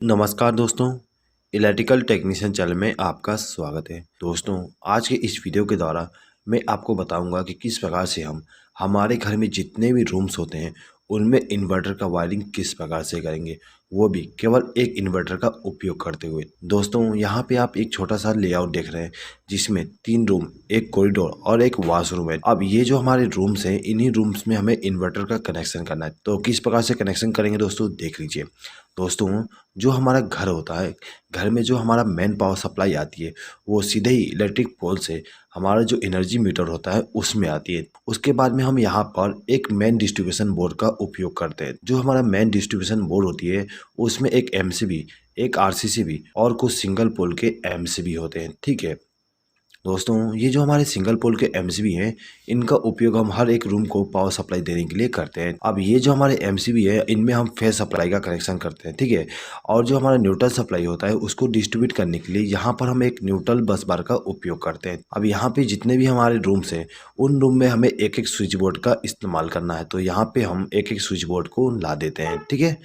नमस्कार दोस्तों, electrical technician channel में आपका स्वागत है। दोस्तों, आज के इस वीडियो के द्वारा मैं आपको बताऊंगा कि किस प्रकार से हम हमारे घर में जितने भी रूम्स होते हैं उनमें इन्वर्टर का वायरिंग किस प्रकार से करेंगे, वो भी केवल एक इन्वर्टर का उपयोग करते हुए। दोस्तों, यहाँ पे आप एक छोटा सा लेआउट देख रहे हैं जिसमें 3 रूम, एक कॉरिडोर और एक वॉशरूम है। अब ये जो हमारे रूम्स हैं, इन्हीं रूम्स में हमें इन्वर्टर का कनेक्शन करना है। तो किस प्रकार से कनेक्शन करेंगे दोस्तों, देख लीजिए। दोस्तों, जो हमारा घर होता है, घर में जो हमारा मेन पावर सप्लाई आती है वो सीधे ही इलेक्ट्रिक पोल से हमारा जो एनर्जी मीटर होता है उसमें आती है। उसके बाद में हम यहाँ पर एक मेन डिस्ट्रीब्यूशन बोर्ड का उपयोग करते हैं। जो हमारा मेन डिस्ट्रीब्यूशन बोर्ड होती है उसमें एक एमसीबी, एक आरसीसीबी और कुछ सिंगल पोल के एमसीबी होते हैं। ठीक है दोस्तों, ये जो हमारे सिंगल पोल के एमसीबी हैं, इनका उपयोग हम हर एक रूम को पावर सप्लाई देने के लिए करते हैं। अब ये जो हमारे एमसीबी है, इनमें हम फेज सप्लाई का कनेक्शन करते हैं। ठीक है, और जो हमारा न्यूट्रल सप्लाई होता है उसको डिस्ट्रीब्यूट करने के लिए यहाँ पर हम एक न्यूट्रल बस बार का उपयोग करते हैं। अब यहाँ पे जितने भी हमारे रूम्स हैं उन रूम में हमें एक एक स्विच बोर्ड का इस्तेमाल करना है। तो यहाँ पे हम एक एक स्विच बोर्ड को ला देते हैं। ठीक है,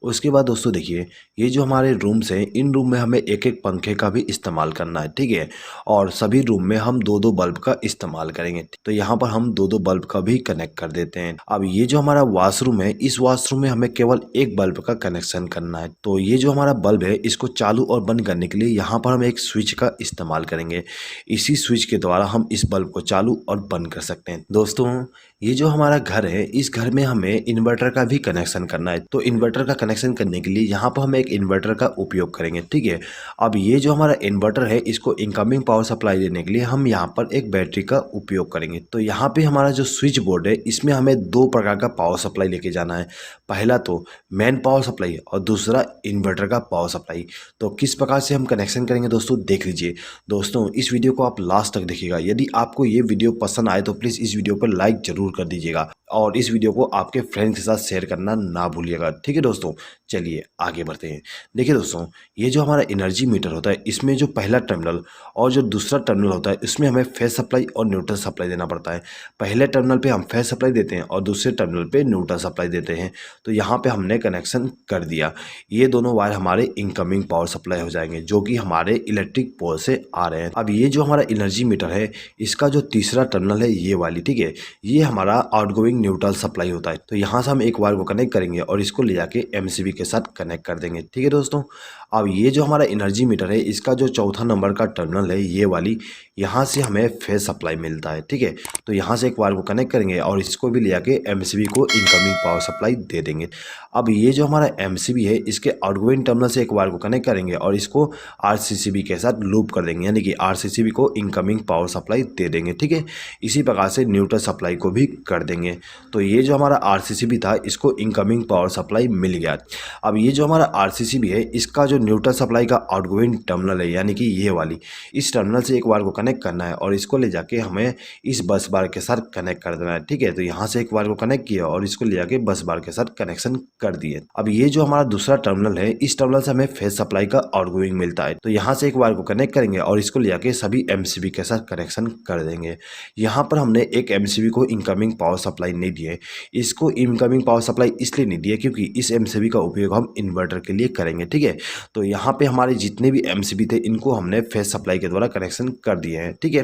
उसके बाद दोस्तों देखिए, ये जो हमारे रूम्स हैं इन रूम में हमें एक एक पंखे का भी इस्तेमाल करना है। ठीक है, और सभी रूम में हम दो दो बल्ब का इस्तेमाल करेंगे। तो यहाँ पर हम दो दो बल्ब का भी कनेक्ट कर देते हैं। अब ये जो हमारा वॉशरूम है, इस वॉशरूम में हमें केवल एक बल्ब का कनेक्शन करना है। तो ये जो हमारा बल्ब है इसको चालू और बंद करने के लिए यहाँ पर हम एक स्विच का इस्तेमाल करेंगे। इसी स्विच के द्वारा हम इस बल्ब को चालू और बंद कर सकते हैं। दोस्तों, ये जो हमारा घर है, इस घर में हमें इन्वर्टर का भी कनेक्शन करना है। तो इन्वर्टर का कनेक्शन करने के लिए यहाँ पर हम एक इन्वर्टर का उपयोग करेंगे। ठीक है, अब ये जो हमारा इन्वर्टर है इसको इनकमिंग पावर सप्लाई देने के लिए हम यहाँ पर एक बैटरी का उपयोग करेंगे। तो यहाँ पे हमारा जो स्विच बोर्ड है इसमें हमें दो प्रकार का पावर सप्लाई लेके जाना है। पहला तो मेन पावर सप्लाई और दूसरा इन्वर्टर का पावर सप्लाई। तो किस प्रकार से हम कनेक्शन करेंगे दोस्तों, देख लीजिए। दोस्तों, इस वीडियो को आप लास्ट तक देखिएगा। यदि आपको ये वीडियो पसंद आए तो प्लीज़ इस वीडियो पर लाइक जरूर कर दीजिएगा और इस वीडियो को आपके फ्रेंड्स के साथ शेयर करना ना भूलिएगा। ठीक है दोस्तों, चलिए आगे बढ़ते हैं। देखिए दोस्तों, ये जो हमारा एनर्जी मीटर होता है इसमें जो पहला टर्मिनल और जो दूसरा टर्मिनल होता है इसमें हमें फेज सप्लाई और न्यूट्रल सप्लाई देना पड़ता है। पहले टर्मिनल पे हम फेज सप्लाई देते हैं और दूसरे टर्मिनल पे न्यूट्रल सप्लाई देते हैं। तो यहाँ पे हमने कनेक्शन कर दिया। ये दोनों वायर हमारे इनकमिंग पावर सप्लाई हो जाएंगे जो कि हमारे इलेक्ट्रिक पोल से आ रहे हैं। अब ये जो हमारा एनर्जी मीटर है इसका जो तीसरा टर्मिनल है ये वाली, ठीक है, ये हमारा आउटगोइंग न्यूट्रल सप्लाई होता है। तो यहाँ से हम एक वायर को कनेक्ट करेंगे और इसको ले जाके एमसीबी के साथ कनेक्ट कर देंगे। ठीक है दोस्तों, अब ये जो हमारा एनर्जी मीटर है इसका जो चौथा नंबर का टर्मिनल है ये वाली, यहाँ से हमें फेज सप्लाई मिलता है। ठीक है, तो यहाँ से एक वायर को कनेक्ट करेंगे और इसको भी ले जाके एमसीबी को इनकमिंग पावर सप्लाई दे देंगे। अब ये जो हमारा एमसीबी है इसके आउटगोइंग टर्मिनल से एक वायर को कनेक्ट करेंगे और इसको आरसीसीबी के साथ लूप कर देंगे, यानी कि आरसीसीबी को इनकमिंग पावर सप्लाई दे देंगे। ठीक है, इसी प्रकार से न्यूट्रल सप्लाई को भी कर देंगे। तो ये जो हमारा आरसीसीबी था इसको इनकमिंग पावर सप्लाई मिल गया। अब ये जो हमारा आरसीसीबी है इसका जो न्यूट्रल सप्लाई का आउटगोइंग टर्मिनल है, यानी कि ये वाली, इस टर्मिनल से एक वायर को कनेक्ट करना है और इसको ले जाके हमें इस बस बार के साथ कनेक्ट कर देना है। ठीक है, तो यहाँ से एक वायर को कनेक्ट किया और इसको ले जाके बस बार के साथ कनेक्शन कर दिए। अब ये जो हमारा दूसरा टर्मिनल है इस टर्मिनल से हमें फेज सप्लाई का आउटगोइंग मिलता है। तो यहाँ से एक वायर को कनेक्ट करेंगे और इसको ले जाके सभी एमसीबी के साथ कनेक्शन कर देंगे। यहाँ पर हमने एक एमसीबी को इनकमिंग पावर सप्लाई नहीं दी है। इसको इनकमिंग पावर सप्लाई इसलिए नहीं दी है क्योंकि इस एमसीबी का उपयोग हम इन्वर्टर के लिए करेंगे। ठीक है, तो यहाँ पे हमारे जितने भी एमसीबी थे इनको हमने फेज सप्लाई के द्वारा कनेक्शन कर दिए हैं। ठीक है,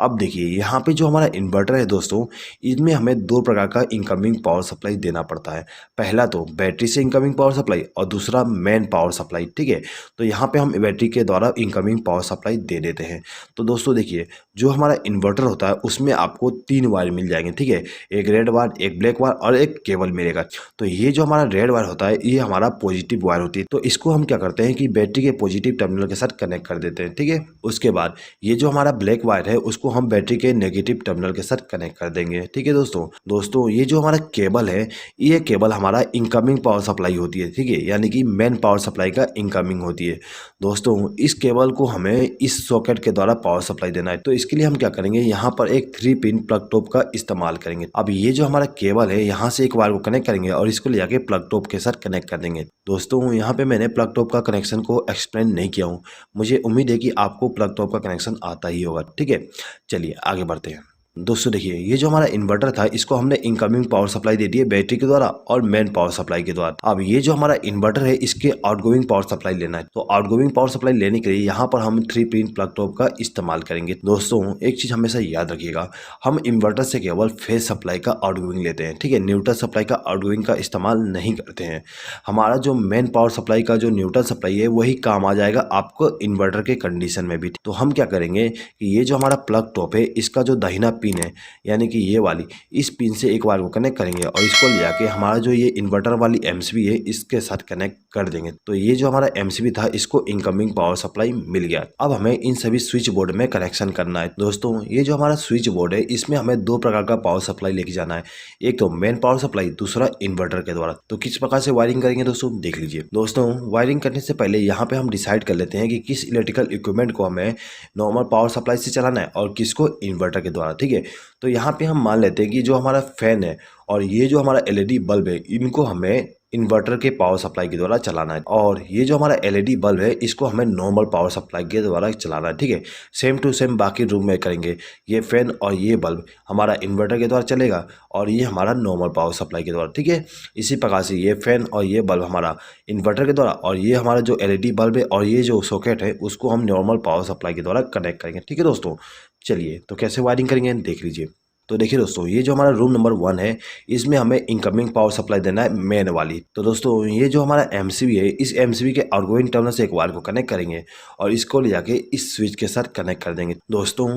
अब देखिए यहाँ पे जो हमारा इन्वर्टर है दोस्तों, इसमें हमें दो प्रकार का इनकमिंग पावर सप्लाई देना पड़ता है। पहला तो बैटरी से इनकमिंग पावर सप्लाई और दूसरा मेन पावर सप्लाई। ठीक है, तो यहाँ पे हम बैटरी के द्वारा इनकमिंग पावर सप्लाई दे देते हैं। तो दोस्तों देखिए, जो हमारा इन्वर्टर होता है उसमें आपको 3 वायर मिल जाएंगे। ठीक है, एक रेड वायर, एक ब्लैक वायर और एक केबल मिलेगा। तो ये जो हमारा रेड वायर होता है ये हमारा पॉजिटिव वायर होती है। तो इसको हम क्या करते हैं कि बैटरी के पॉजिटिव टर्मिनल के साथ कनेक्ट कर देते हैं। ठीक है, उसके बाद ये जो हमारा ब्लैक वायर है उसको हम बैटरी के नेगेटिव टर्मिनल के साथ कनेक्ट कर देंगे। ठीक है दोस्तों, ये जो हमारा केबल है ये केबल हमारा इनकमिंग पावर सप्लाई होती है। ठीक है, यानी कि मेन पावर सप्लाई का इनकमिंग होती है। दोस्तों, इस केबल को हमें इस सॉकेट के द्वारा पावर सप्लाई देना है। तो इसके लिए हम क्या करेंगे, यहाँ पर एक 3 पिन प्लग टॉप का इस्तेमाल करेंगे। अब ये जो हमारा केबल है यहाँ से एक वायर को कनेक्ट करेंगे और इसको ले जाके प्लग टॉप के साथ कनेक्ट कर देंगे। दोस्तों, यहाँ पे मैंने प्लग टॉप का कनेक्शन को एक्सप्लेन नहीं किया हूँ। मुझे उम्मीद है कि आपको प्लग टॉप का कनेक्शन आता ही होगा। ठीक है, चलिए आगे बढ़ते हैं। दोस्तों देखिए, ये जो हमारा इन्वर्टर था इसको हमने इनकमिंग पावर सप्लाई दे दी है बैटरी के द्वारा और मेन पावर सप्लाई के द्वारा। अब ये जो हमारा इन्वर्टर है इसके आउटगोइंग पावर सप्लाई लेना है। तो आउटगोइंग पावर सप्लाई लेने के लिए यहाँ पर हम 3 पिन प्लग टॉप का इस्तेमाल करेंगे। दोस्तों एक चीज हमेशा याद रखिएगा, हम इन्वर्टर से केवल फेज सप्लाई का आउटगोइंग लेते हैं, ठीक है, न्यूट्रल सप्लाई का आउटगोइंग का इस्तेमाल नहीं करते हैं। हमारा जो मेन पावर सप्लाई का जो न्यूट्रल सप्लाई है वही काम आ जाएगा आपको इन्वर्टर के कंडीशन में भी। तो हम क्या करेंगे कि ये जो हमारा प्लग टॉप है इसका जो दाहिना पिन है यानी कि ये वाली, इस पिन से एक बार को कनेक्ट करेंगे और इसको ले जाके हमारा जो ये इन्वर्टर वाली एमसीबी है इसके साथ कनेक्ट कर देंगे। तो ये जो हमारा एमसीबी था इसको इनकमिंग पावर सप्लाई मिल गया। अब हमें इन सभी स्विच बोर्ड में कनेक्शन करना है। दोस्तों ये जो हमारा स्विच बोर्ड है इसमें हमें 2 प्रकार का पावर सप्लाई लेके जाना है, एक तो मेन पावर सप्लाई, दूसरा इन्वर्टर के द्वारा। तो किस प्रकार से वायरिंग करेंगे दोस्तों देख लीजिए। दोस्तों वायरिंग करने से पहले यहाँ पे हम डिसाइड कर लेते हैं कि किस इलेक्ट्रिकल इक्विपमेंट को हमें नॉर्मल पावर सप्लाई से चलाना है और किसको इन्वर्टर के द्वारा, ठीक है। तो यहाँ पे हम मान लेते हैं कि जो हमारा फैन है और ये जो हमारा एलईडी बल्ब है इनको हमें इन्वर्टर के पावर सप्लाई के द्वारा चलाना है, और ये जो हमारा एलईडी बल्ब है इसको हमें नॉर्मल पावर सप्लाई के द्वारा चलाना है, ठीक है। सेम टू सेम बाकी रूम में करेंगे। ये फैन और ये बल्ब हमारा इन्वर्टर के द्वारा चलेगा और ये हमारा नॉर्मल पावर सप्लाई के द्वारा, ठीक है। इसी प्रकार से ये फैन और ये बल्ब हमारा इन्वर्टर के द्वारा और ये हमारा जो एलईडी बल्ब है और ये जो सॉकेट है उसको हम नॉर्मल पावर सप्लाई के द्वारा कनेक्ट करेंगे, ठीक है दोस्तों। चलिए तो कैसे वायरिंग करेंगे देख लीजिए। तो देखिए दोस्तों, ये जो हमारा रूम नंबर 1 है इसमें हमें इनकमिंग पावर सप्लाई देना है मेन वाली। तो दोस्तों ये जो हमारा एमसीबी है इस एमसीबी के आउटगोइंग टर्मिनल से एक वायर को कनेक्ट करेंगे और इसको ले जाके इस स्विच के साथ कनेक्ट कर देंगे। दोस्तों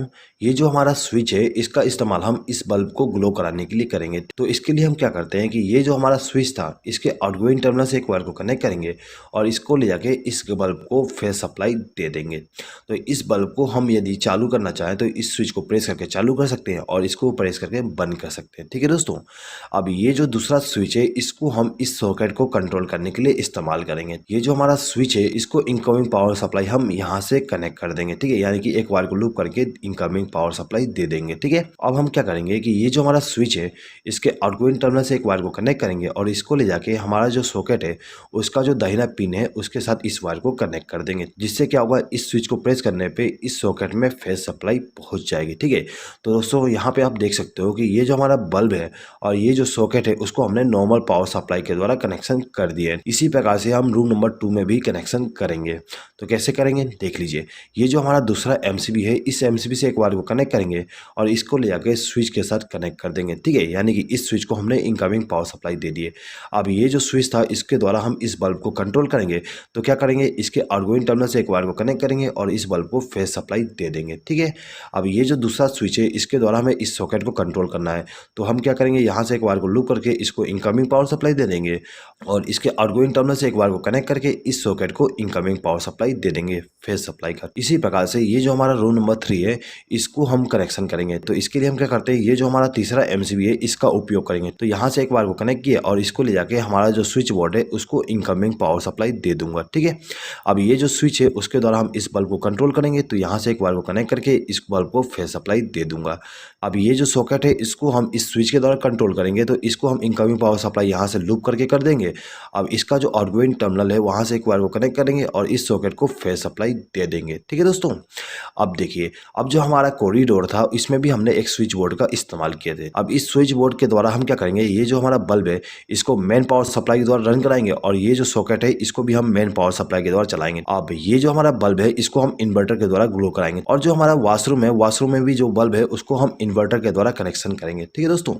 ये जो हमारा स्विच है इसका इस्तेमाल हम इस बल्ब को ग्लो कराने के लिए करेंगे। तो इसके लिए हम क्या करते हैं कि ये जो हमारा स्विच था इसके आउटगोइंग टर्मिनल से एक वायर को कनेक्ट करेंगे और इसको ले जाके इस बल्ब को फेज सप्लाई दे देंगे। तो इस बल्ब को हम यदि चालू करना चाहें तो इस स्विच को प्रेस करके चालू कर सकते हैं और इसको प्रेस करके बंद कर सकते हैं, ठीक है दोस्तों। अब ये जो दूसरा स्विच है इसको हम इस सॉकेट को कंट्रोल करने के लिए इस्तेमाल करेंगे। ये जो हमारा स्विच है इसको इनकमिंग पावर सप्लाई हम यहाँ से कनेक्ट कर देंगे, ठीक है, यानी कि एक वायर को लूप करके इनकमिंग पावर सप्लाई दे देंगे, ठीक है। अब हम क्या करेंगे कि ये जो हमारा स्विच है इसके आउटगोइंग टर्मिनल से एक वायर को कनेक्ट करेंगे और इसको ले जाके हमारा जो सॉकेट है उसका जो दाहिना पिन है उसके साथ इस वायर को कनेक्ट कर देंगे, जिससे क्या होगा इस स्विच को प्रेस करने पे इस सॉकेट में फेज सप्लाई पहुंच जाएगी, ठीक है। तो दोस्तों यहाँ पे आप देख सकते हो कि ये जो हमारा बल्ब है और ये जो सॉकेट है उसको हमने नॉर्मल पावर सप्लाई के द्वारा कनेक्शन कर दिया है। इसी प्रकार से हम रूम नंबर 2 में भी कनेक्शन करेंगे। तो कैसे करेंगे देख लीजिए। ये जो हमारा दूसरा एमसीबी है इस एमसीबी से एक वायर को कनेक्ट करेंगे और इसको ले जाके स्विच के साथ कनेक्ट कर देंगे, ठीक है, यानी कि इस स्विच को हमने इनकमिंग पावर सप्लाई दे दी है। अब ये जो स्विच था इसके द्वारा हम इस बल्ब को कंट्रोल करेंगे। तो क्या करेंगे, इसके आउटगोइंग टर्मिनल से एक वायर को कनेक्ट करेंगे और इस बल्ब को फेज सप्लाई दे देंगे, ठीक है। अब ये जो दूसरा स्विच है इसके द्वारा हमें इस सॉकेट को कंट्रोल करना है। तो हम क्या करेंगे, यहाँ से एक वायर को लूप करके इसको इनकमिंग पावर सप्लाई दे देंगे और इसके आउटगोइंग टर्मिनल से एक वायर को कनेक्ट करके इस सॉकेट को इनकमिंग पावर सप्लाई दे देंगे फेज सप्लाई का। इसी प्रकार से ये जो हमारा रूम नंबर 3 है इसको हम कनेक्शन करेंगे। तो इसके लिए हम क्या करते हैं, ये जो हमारा तीसरा एमसीबी है इसका उपयोग करेंगे। तो यहाँ से एक वायर को कनेक्ट किया और इसको ले जाके हमारा जो स्विच बोर्ड है उसको इनकमिंग पावर सप्लाई दे दूंगा, ठीक है। अब ये जो स्विच है उसके द्वारा हम इस बल्ब को कंट्रोल करेंगे। तो यहाँ से एक वायर को कनेक्ट करके इस बल्ब को फेज सप्लाई दे दूंगा। अब ये जो सॉकेट है इसको हम इस स्विच के द्वारा कंट्रोल करेंगे। तो इसको हम इनकमिंग पावर सप्लाई यहाँ से लूप करके कर देंगे। अब इसका जो आउटगोइंग टर्मिनल है वहाँ से एक वायर को कनेक्ट करेंगे और इस सॉकेट को फेज सप्लाई दे देंगे, ठीक है दोस्तों। अब देखिए, अब जो हमारा कॉरिडोर था इसमें भी हमने एक स्विच बोर्ड का इस्तेमाल किए थे। अब इस स्विच बोर्ड के द्वारा हम क्या करेंगे, ये जो हमारा बल्ब है इसको मेन पावर सप्लाई के द्वारा रन कराएंगे और ये जो सॉकेट है इसको भी हम मेन पावर सप्लाई के द्वारा चलाएंगे। अब ये जो हमारा बल्ब है इसको हम इन्वर्टर के द्वारा ग्लो कराएंगे और जो हमारा वॉशरूम है वॉशरूम में भी जो बल्ब है उसको हम इन्वर्टर के द्वारा कनेक्शन करेंगे, ठीक है दोस्तों।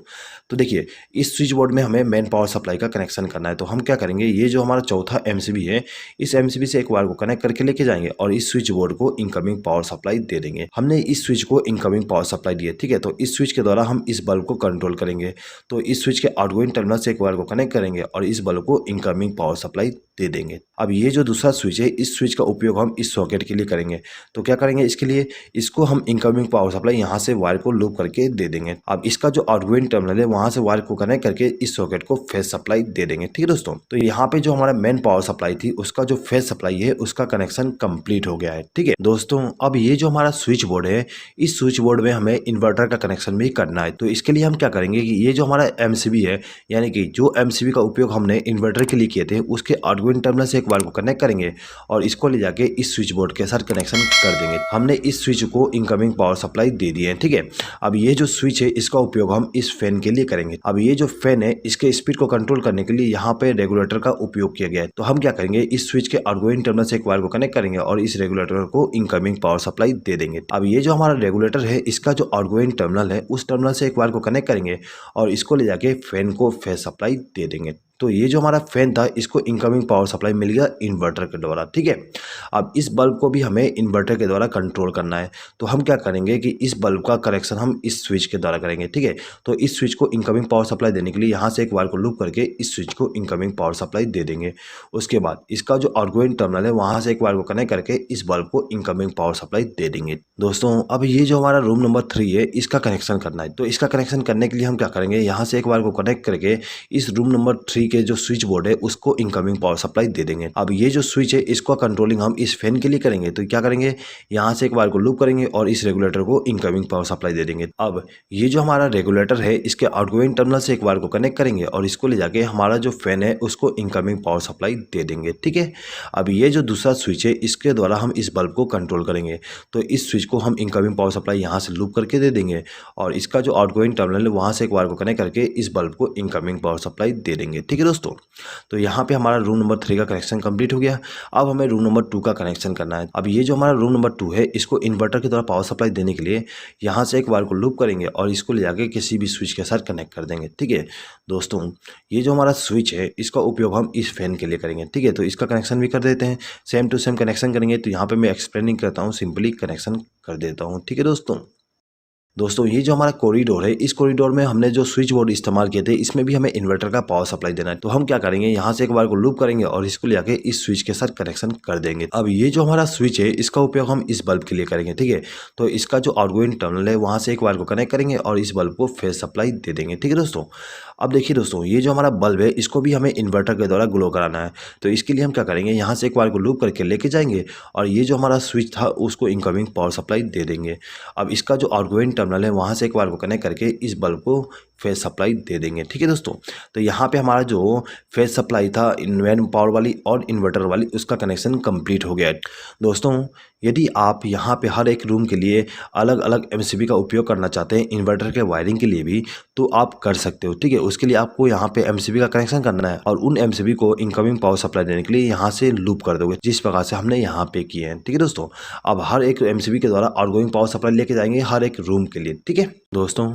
तो देखिए, इस स्विच बोर्ड में हमें मेन पावर सप्लाई का कनेक्शन करना है। तो हम क्या करेंगे, ये जो हमारा चौथा एमसीबी है इस एमसीबी से एक वायर को कनेक्ट करके लेके जाएंगे और इस स्विच बोर्ड को इनकमिंग पावर सप्लाई दे देंगे। हमने इस स्विच को इनकमिंग पावर सप्लाई दी है, ठीक है। तो इस स्विच के द्वारा हम इस बल्ब को कंट्रोल करेंगे। तो इस स्विच के आउटगोइंग टर्मिनल से एक वायर को कनेक्ट करेंगे और इस बल्ब को इनकमिंग पावर सप्लाई दे देंगे। अब ये जो दूसरा स्विच है इस स्विच का उपयोग हम इस सॉकेट के लिए करेंगे। तो क्या करेंगे, इसके लिए इसको हम इनकमिंग पावर सप्लाई यहाँ से वायर को लूप करके दे देंगे। अब इसका जो आउटगोइंग टर्मिनल है वहां से वायर को कनेक्ट करके इस सॉकेट को फेज सप्लाई दे देंगे, ठीक है दोस्तों। तो यहाँ पे जो हमारा मेन पावर सप्लाई थी उसका जो फेज सप्लाई है उसका कनेक्शन कंप्लीट हो गया है, ठीक है दोस्तों। अब ये जो हमारा स्विच बोर्ड है इस स्विच बोर्ड में हमें इन्वर्टर का कनेक्शन भी करना है। तो इसके लिए हम क्या करेंगे कि ये जो हमारा एमसीबी है यानी कि जो एमसीबी का उपयोग हमने इन्वर्टर के लिए किए थे उसके आउटगोइंग टर्मिनल से एक वायर को कनेक्ट करेंगे और इसको ले जाके इस स्विच बोर्ड के साथ कनेक्शन कर देंगे। हमने इस स्विच को इनकमिंग पावर सप्लाई दे दी है, ठीक है। अब ये जो स्विच है इसका उपयोग हम इस फैन के लिए करेंगे। अब ये जो फैन है इसके स्पीड को कंट्रोल करने के लिए यहाँ पे रेगुलेटर का उपयोग किया गया है। तो हम क्या करेंगे, इस स्विच के आउटगोइंग टर्मिनल से एक वायर को कनेक्ट करेंगे और इस रेगुलेटर को इनकमिंग पावर सप्लाई दे देंगे। अब ये जो हमारा रेगुलेटर है इसका जो आउटगोइंग टर्मिनल है उस टर्मिनल से एक वायर को कनेक्ट करेंगे और इसको ले जाके फैन को फेस सप्लाई दे देंगे। तो ये जो हमारा फैन था इसको इनकमिंग पावर सप्लाई मिल गया इन्वर्टर के द्वारा, ठीक है। अब इस बल्ब को भी हमें इन्वर्टर के द्वारा कंट्रोल करना है। तो हम क्या करेंगे कि इस बल्ब का कनेक्शन हम इस स्विच के द्वारा करेंगे, ठीक है। तो इस स्विच को इनकमिंग पावर सप्लाई देने के लिए यहाँ से एक वायर को लूप करके इस स्विच को इनकमिंग पावर सप्लाई दे देंगे। उसके बाद इसका जो आउटगोइंग टर्मिनल है वहाँ से एक वायर को कनेक्ट करके इस बल्ब को इनकमिंग पावर सप्लाई दे देंगे। दोस्तों अब ये जो हमारा रूम नंबर 3 है इसका कनेक्शन करना है। तो इसका कनेक्शन करने के लिए हम क्या करेंगे, यहाँ से एक वायर को कनेक्ट करके इस रूम नंबर 3 के जो स्विच बोर्ड है उसको इनकमिंग पावर सप्लाई दे देंगे। अब ये जो स्विच है इसको कंट्रोलिंग हम इस फैन के लिए करेंगे। तो क्या करेंगे, यहाँ से एक वायर को लूप करेंगे और इस रेगुलेटर को इनकमिंग पावर सप्लाई दे देंगे। अब ये जो हमारा रेगुलेटर है इसके आउटगोइंग टर्मिनल से एक वायर को कनेक्ट करेंगे और इसको ले जाके हमारा जो फैन है उसको इनकमिंग पावर सप्लाई दे देंगे, ठीक है। अब ये जो दूसरा स्विच है इसके द्वारा हम इस बल्ब को कंट्रोल करेंगे। तो इस स्विच को हम इनकमिंग पावर सप्लाई यहाँ से लूप करके दे देंगे और इसका जो आउटगोइंग टर्मिनल है वहाँ से एक वायर को कनेक्ट करके इस बल्ब को इनकमिंग पावर सप्लाई दे देंगे, ठीक है दोस्तों। तो यहाँ पे हमारा रूम नंबर 3 का कनेक्शन कंप्लीट हो गया। अब हमें रूम नंबर 2 का कनेक्शन करना है। अब ये जो हमारा रूम नंबर 2 है इसको इन्वर्टर के द्वारा पावर सप्लाई देने के लिए यहाँ से एक वायर को लूप करेंगे और इसको ले जाके किसी भी स्विच के साथ कनेक्ट कर देंगे, ठीक है दोस्तों। ये जो हमारा स्विच है इसका उपयोग हम इस फैन के लिए करेंगे, ठीक है। तो इसका कनेक्शन भी कर देते हैं, सेम टू सेम कनेक्शन करेंगे। तो यहाँ पे मैं एक्सप्लेनिंग करता हूँ, सिंपली कनेक्शन कर देता हूँ, ठीक है दोस्तों ये जो हमारा कॉरिडोर है इस कॉरिडोर में हमने जो स्विच बोर्ड इस्तेमाल किए थे इसमें भी हमें इन्वर्टर का पावर सप्लाई देना है। तो हम क्या करेंगे, यहाँ से एक बार को लूप करेंगे और इसको ले जाके इस स्विच के साथ कनेक्शन कर देंगे। अब ये जो हमारा स्विच है इसका उपयोग हम इस बल्ब के लिए करेंगे, ठीक है। तो इसका जो आउटगोइंग टर्मिनल है वहाँ से एक बार को कनेक्ट करेंगे और इस बल्ब को फेस सप्लाई दे देंगे, ठीक है दोस्तों। अब देखिए दोस्तों ये जो हमारा बल्ब है इसको भी हमें इन्वर्टर के द्वारा ग्लो कराना है। तो इसके लिए हम क्या करेंगे, यहाँ से एक बार को लूप करके लेके जाएंगे और ये जो हमारा स्विच था उसको इनकमिंग पावर सप्लाई दे देंगे। अब इसका जो आउटगोइंग टर्मिनल है वहाँ से एक बार को कनेक्ट करके इस बल्ब को फेस सप्लाई दे देंगे, ठीक है दोस्तों। तो यहाँ पे हमारा जो फेस सप्लाई था इन्वेंट पावर वाली और इन्वर्टर वाली उसका कनेक्शन कंप्लीट हो गया है दोस्तों। यदि आप यहाँ पे हर एक रूम के लिए अलग अलग एमसीबी का उपयोग करना चाहते हैं इन्वर्टर के वायरिंग के लिए भी तो आप कर सकते हो, ठीक है। उसके लिए आपको यहाँ पे एमसीबी का कनेक्शन करना है और उन एमसीबी को इनकमिंग पावर सप्लाई देने के लिए यहाँ से लूप कर दोगे जिस प्रकार से हमने यहाँ पे किए हैं, ठीक है दोस्तों। अब हर एक एमसीबी के द्वारा आउटगोइंग पावर सप्लाई लेके जाएंगे हर एक रूम के लिए, ठीक है दोस्तों।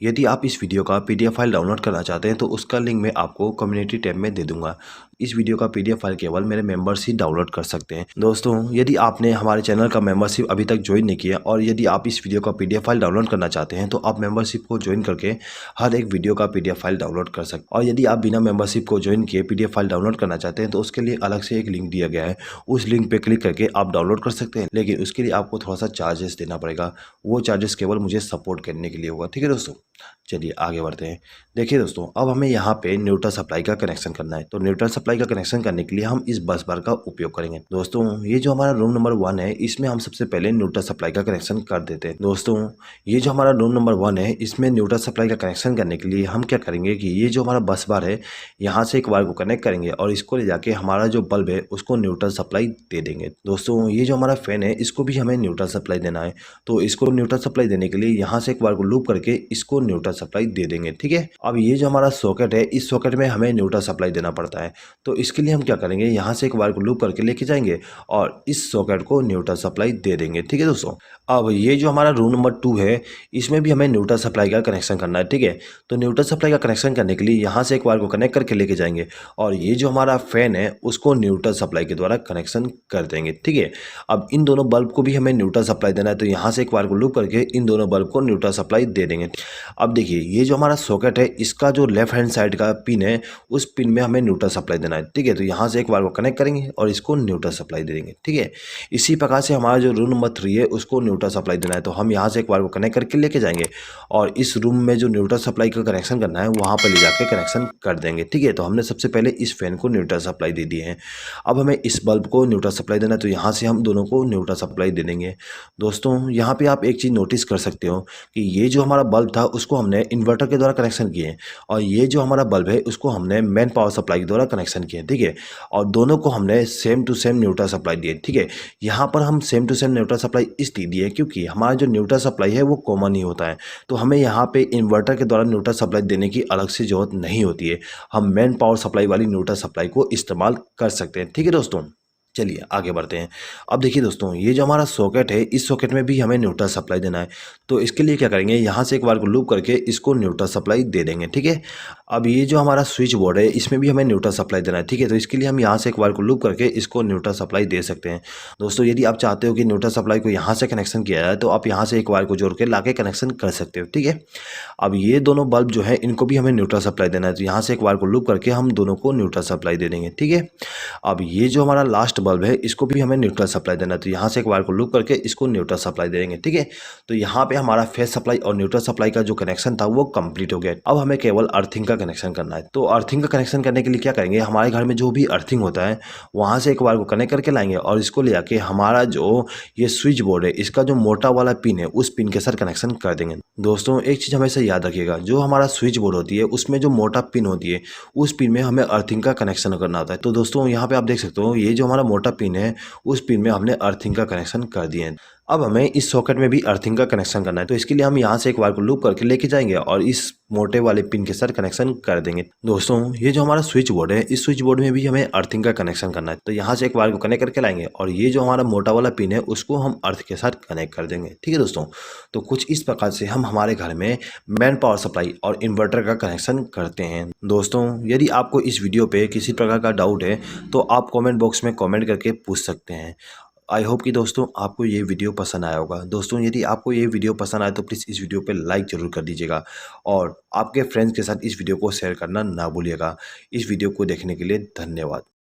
यदि आप इस वीडियो का पीडीएफ फाइल डाउनलोड करना चाहते हैं तो उसका लिंक मैं आपको कम्युनिटी टैब में दे दूंगा। इस वीडियो का पीडीएफ फाइल केवल मेरे मेंबर्स ही डाउनलोड कर सकते हैं दोस्तों। यदि आपने हमारे चैनल का मेंबरशिप अभी तक ज्वाइन नहीं किया और यदि आप इस वीडियो का पीडीएफ फाइल डाउनलोड करना चाहते हैं तो आप मेंबरशिप को ज्वाइन करके हर एक वीडियो का पीडीएफ फाइल डाउनलोड कर सकते हैं। और यदि आप बिना मेंबरशिप को ज्वाइन किए पीडीएफ फाइल डाउनलोड करना चाहते हैं तो उसके लिए अलग से एक लिंक दिया गया है, उस लिंक पर क्लिक करके आप डाउनलोड कर सकते हैं। लेकिन उसके लिए आपको थोड़ा सा चार्जेस देना पड़ेगा, वो चार्जेस केवल मुझे सपोर्ट करने के लिए होगा, ठीक है दोस्तों। चलिए आगे बढ़ते हैं। देखिए दोस्तों अब हमें यहाँ पे न्यूट्रल सप्लाई का कनेक्शन करना है। तो न्यूट्रल सप्लाई का कनेक्शन करने के लिए हम इस बस बार का उपयोग करेंगे दोस्तों। ये जो हमारा रूम नंबर 1 है इसमें हम सबसे पहले न्यूट्रल सप्लाई का कनेक्शन कर देते हैं दोस्तों। ये जो हमारा रूम नंबर 1 है इसमें न्यूट्रल सप्लाई का कनेक्शन करने के लिए हम क्या करेंगे कि ये जो हमारा बस बार है यहाँ से एक वायर को कनेक्ट करेंगे और इसको ले जाके हमारा जो बल्ब है उसको न्यूट्रल सप्लाई दे देंगे दोस्तों। ये जो हमारा फैन है इसको भी हमें न्यूट्रल सप्लाई देना है। तो इसको न्यूट्रल सप्लाई देने के लिए यहाँ से एक बार को लूप करके इसको न्यूट्रल सप्लाई दे देंगे, ठीक है। अब ये जो हमारा सॉकेट है इस सॉकेट में हमें न्यूट्रल सप्लाई देना पड़ता है। तो इसके लिए हम क्या करेंगे, यहाँ से एक वायर को लूप करके लेके जाएंगे और इस सॉकेट को न्यूट्रल सप्लाई दे देंगे, ठीक है दोस्तों। अब ये जो हमारा रूम नंबर 2 है इसमें भी हमें न्यूट्रल सप्लाई का कनेक्शन करना है, ठीक है। तो न्यूट्रल सप्लाई का कनेक्शन करने के लिए यहाँ से एक वायर को कनेक्ट करके लेके जाएंगे और ये जो हमारा फैन है उसको न्यूट्रल सप्लाई के द्वारा कनेक्शन कर देंगे, ठीक है। अब इन दोनों बल्ब को भी हमें न्यूट्रल सप्लाई देना है। तो यहाँ से एक वायर को लूप करके इन दोनों बल्ब को न्यूट्रल सप्लाई दे देंगे। अब देखिए ये जो हमारा सॉकेट है इसका जो लेफ्ट हैंड साइड का पिन है उस पिन में हमें न्यूट्रल सप्लाई देना है, ठीक है। तो यहाँ से एक वायर को कनेक्ट करेंगे और इसको न्यूट्रल सप्लाई दे देंगे, ठीक है। इसी प्रकार से हमारा जो रूम नंबर 3 है उसको न्यूट्रल सप्लाई देना है। तो हम यहाँ से एक वायर को कनेक्ट करके लेके जाएंगे और इस रूम में जो न्यूट्रल सप्लाई का कनेक्शन करना है वहाँ पर ले जाके कनेक्शन कर देंगे, ठीक है। तो हमने सबसे पहले इस फैन को न्यूट्रल सप्लाई दे दी है। अब हमें इस बल्ब को न्यूट्रल सप्लाई देना है। तो यहाँ से हम दोनों को न्यूट्रल सप्लाई दे देंगे दोस्तों। यहाँ पे आप एक चीज़ नोटिस कर सकते हो कि ये जो हमारा बल्ब था उसको हमने इन्वर्टर के द्वारा कनेक्शन किए और ये जो हमारा बल्ब है उसको हमने मेन पावर सप्लाई के द्वारा कनेक्शन कनेक्शन किए, ठीक है। और दोनों को हमने same to same neutral supply दिए, ठीक है। यहाँ पर हम same to same neutral supply इसलिए दिए क्योंकि हमारा जो न्यूट्रल सप्लाई है वो कॉमन ही होता है, तो हमें यहाँ पे इन्वर्टर के द्वारा न्यूट्रल सप्लाई देने की अलग से ज़रूरत नहीं होती है। हम मेन पावर सप्लाई वाली न्यूट्रल सप्लाई को इस्तेमाल कर सकते हैं, ठीक है दोस्तों। चलिए आगे बढ़ते हैं। अब देखिए दोस्तों, ये जो हमारा सॉकेट है, इस सॉकेट में भी हमें न्यूट्रल सप्लाई देना है। तो इसके लिए क्या करेंगे, यहाँ से एक बार को लूप करके इसको न्यूट्रल सप्लाई दे देंगे, ठीक है। अब ये जो हमारा स्विच बोर्ड है, इसमें भी हमें न्यूट्रल सप्लाई देना है, ठीक है। तो इसके लिए हम यहाँ से एक बार को लूप करके इसको न्यूट्रल सप्लाई दे सकते हैं। दोस्तों यदि आप चाहते हो कि न्यूट्रल सप्लाई को यहाँ से कनेक्शन किया जाए, तो आप यहाँ से एक वायर को जोड़ के ला के कनेक्शन कर सकते हो, ठीक है। अब ये दोनों बल्ब जो है, इनको भी हमें न्यूट्रल सप्लाई देना है, तो यहाँ से एक वायर को लूप करके हम दोनों को न्यूट्रल सप्लाई दे देंगे, ठीक है। अब ये जो हमारा लास्ट बल्ब है, इसको भी हमें न्यूट्रल सप्लाई देना है, तो यहाँ से एक वायर को लूप करके इसको न्यूट्रल सप्लाई देंगे, ठीक है। तो यहाँ पे हमारा फेस सप्लाई और न्यूट्रल सप्लाई का जो कनेक्शन था वो कंप्लीट हो गया। अब हमें केवल अर्थिंग का कनेक्शन करना है। तो अर्थिंग का कनेक्शन करने के लिए क्या करेंगे, हमारे घर में जो भी अर्थिंग होता है वहाँ से एक वायर को कनेक्ट करके लाएंगे और इसको ले आके हमारा जो ये स्विच बोर्ड है, इसका जो मोटा वाला पिन है, उस पिन के साथ कनेक्शन कर देंगे। दोस्तों एक चीज़ हमेशा याद रखिएगा, जो हमारा स्विच बोर्ड होती है उसमें जो मोटा पिन होती है, उस पिन में हमें अर्थिंग का कनेक्शन करना होता है। तो दोस्तों यहाँ पे आप देख सकते हो, ये जो हमारा मोटा पिन है, उस पिन में हमने अर्थिंग का कनेक्शन कर दिए हैं। अब हमें इस सॉकेट में भी अर्थिंग का कनेक्शन करना है, तो इसके लिए हम यहाँ से एक वायर को लूप करके लेके जाएंगे और इस मोटे वाले पिन के साथ कनेक्शन कर देंगे। दोस्तों ये जो हमारा स्विच बोर्ड है, इस स्विच बोर्ड में भी हमें अर्थिंग का कनेक्शन करना है, तो यहाँ से एक वायर को कनेक्ट करके लाएंगे और ये जो हमारा मोटा वाला पिन है उसको हम अर्थ के साथ कनेक्ट कर देंगे, ठीक है दोस्तों। तो कुछ इस प्रकार से हम हमारे घर में मेन पावर सप्लाई और इन्वर्टर का कनेक्शन करते हैं। दोस्तों यदि आपको इस वीडियो पे किसी प्रकार का डाउट है तो आप कमेंट बॉक्स में कमेंट करके पूछ सकते हैं। आई होप कि दोस्तों आपको ये वीडियो पसंद आया होगा। दोस्तों यदि आपको ये वीडियो पसंद आए तो प्लीज़ इस वीडियो पे लाइक ज़रूर कर दीजिएगा और आपके फ्रेंड्स के साथ इस वीडियो को शेयर करना ना भूलिएगा। इस वीडियो को देखने के लिए धन्यवाद।